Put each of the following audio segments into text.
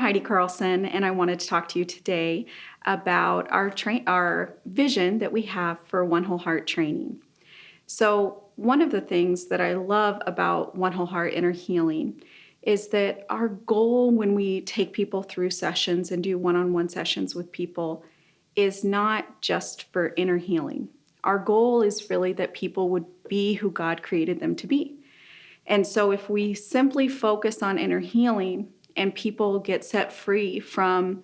Heidi Carlson, and I wanted to talk to you today about our vision that we have for One Whole Heart training. So one of the things that I love about One Whole Heart Inner Healing is that our goal when we take people through sessions and do one-on-one sessions with people is not just for inner healing. Our goal is really that people would be who God created them to be. And so if we simply focus on inner healing and people get set free from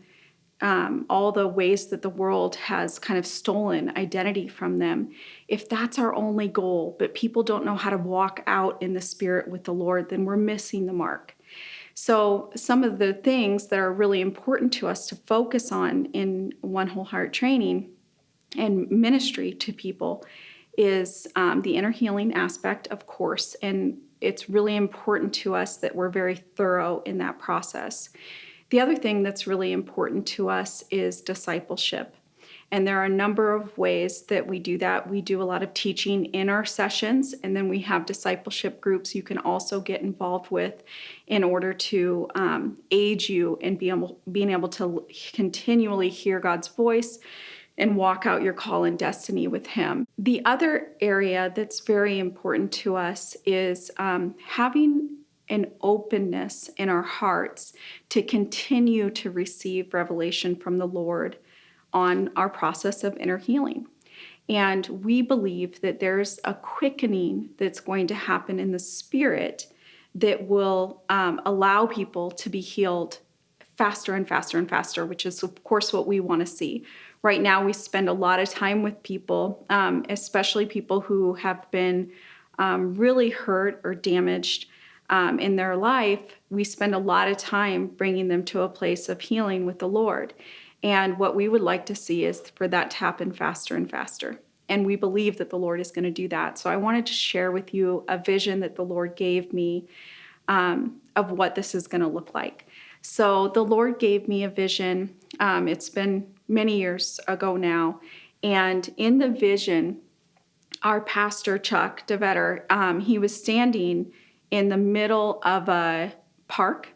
all the ways that the world has kind of stolen identity from them, if that's our only goal, but people don't know how to walk out in the Spirit with the Lord, then we're missing the mark. So some of the things that are really important to us to focus on in One Whole Heart training and ministry to people is the inner healing aspect, of course, and it's really important to us that we're very thorough in that process. The other thing that's really important to us is discipleship. And there are a number of ways that we do that. We do a lot of teaching in our sessions, and then we have discipleship groups you can also get involved with in order to aid you in being able to continually hear God's voice and walk out your call and destiny with Him. The other area that's very important to us is having an openness in our hearts to continue to receive revelation from the Lord on our process of inner healing. And we believe that there's a quickening that's going to happen in the Spirit that will allow people to be healed faster and faster and faster, which is, of course, what we want to see. Right now, we spend a lot of time with people, especially people who have been really hurt or damaged in their life. We spend a lot of time bringing them to a place of healing with the Lord. And what we would like to see is for that to happen faster and faster. And we believe that the Lord is going to do that. So I wanted to share with you a vision that the Lord gave me of what this is going to look like. So the Lord gave me a vision. It's been many years ago now. And in the vision, our pastor, Chuck DeVetter, he was standing in the middle of a park.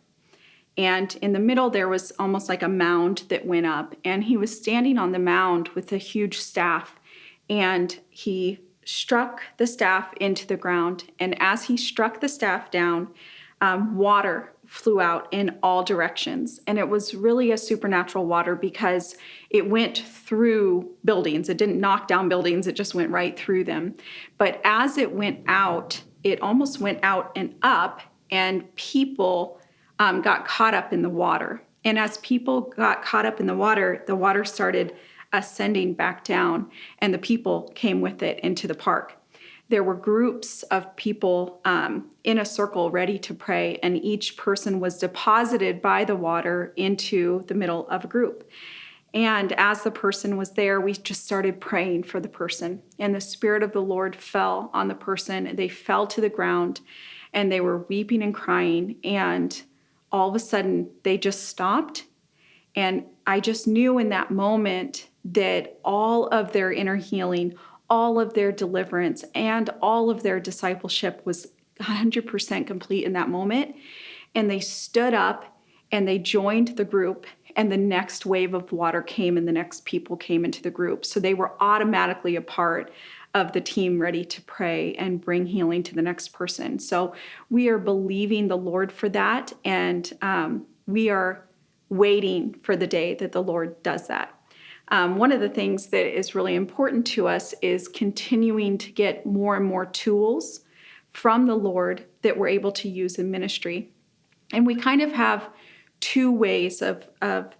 And in the middle, there was almost like a mound that went up. And he was standing on the mound with a huge staff. And he struck the staff into the ground. And as he struck the staff down, water flew out in all directions. And it was really a supernatural water because it went through buildings. It didn't knock down buildings. It just went right through them. But as it went out, it almost went out and up, and people got caught up in the water. And as people got caught up in the water started ascending back down, and the people came with it into the park. There were groups of people in a circle ready to pray, and each person was deposited by the water into the middle of a group. And as the person was there, we just started praying for the person. And the Spirit of the Lord fell on the person. They fell to the ground, and they were weeping and crying. And all of a sudden, they just stopped. And I just knew in that moment that all of their inner healing, all of their deliverance, and all of their discipleship was 100% complete in that moment. And they stood up and they joined the group, and the next wave of water came and the next people came into the group. So they were automatically a part of the team ready to pray and bring healing to the next person. So we are believing the Lord for that, and we are waiting for the day that the Lord does that. One of the things that is really important to us is continuing to get more and more tools from the Lord that we're able to use in ministry. And we kind of have two ways of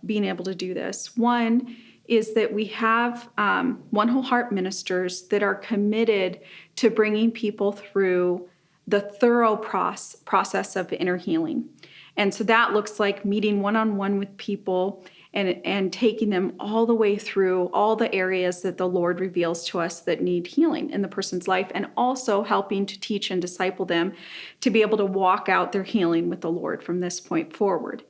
being able to do this. One is that we have One Whole Heart ministers that are committed to bringing people through the thorough process of inner healing. And so that looks like meeting one-on-one with people and taking them all the way through all the areas that the Lord reveals to us that need healing in the person's life, and also helping to teach and disciple them to be able to walk out their healing with the Lord from this point forward.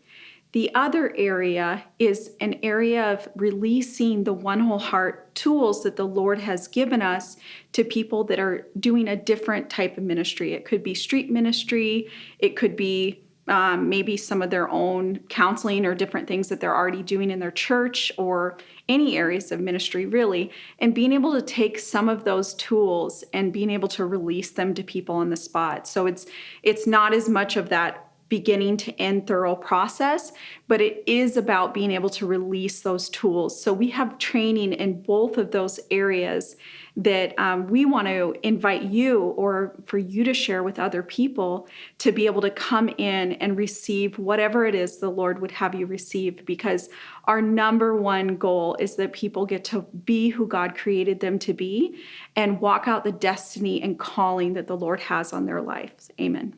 The other area is an area of releasing the One Whole Heart tools that the Lord has given us to people that are doing a different type of ministry. It could be street ministry. It could be maybe some of their own counseling or different things that they're already doing in their church or any areas of ministry, really, and being able to take some of those tools and being able to release them to people on the spot. So it's not as much of that beginning to end thorough process, but it is about being able to release those tools. So we have training in both of those areas that we want to invite you or for you to share with other people to be able to come in and receive whatever it is the Lord would have you receive, because our number one goal is that people get to be who God created them to be and walk out the destiny and calling that the Lord has on their lives. Amen.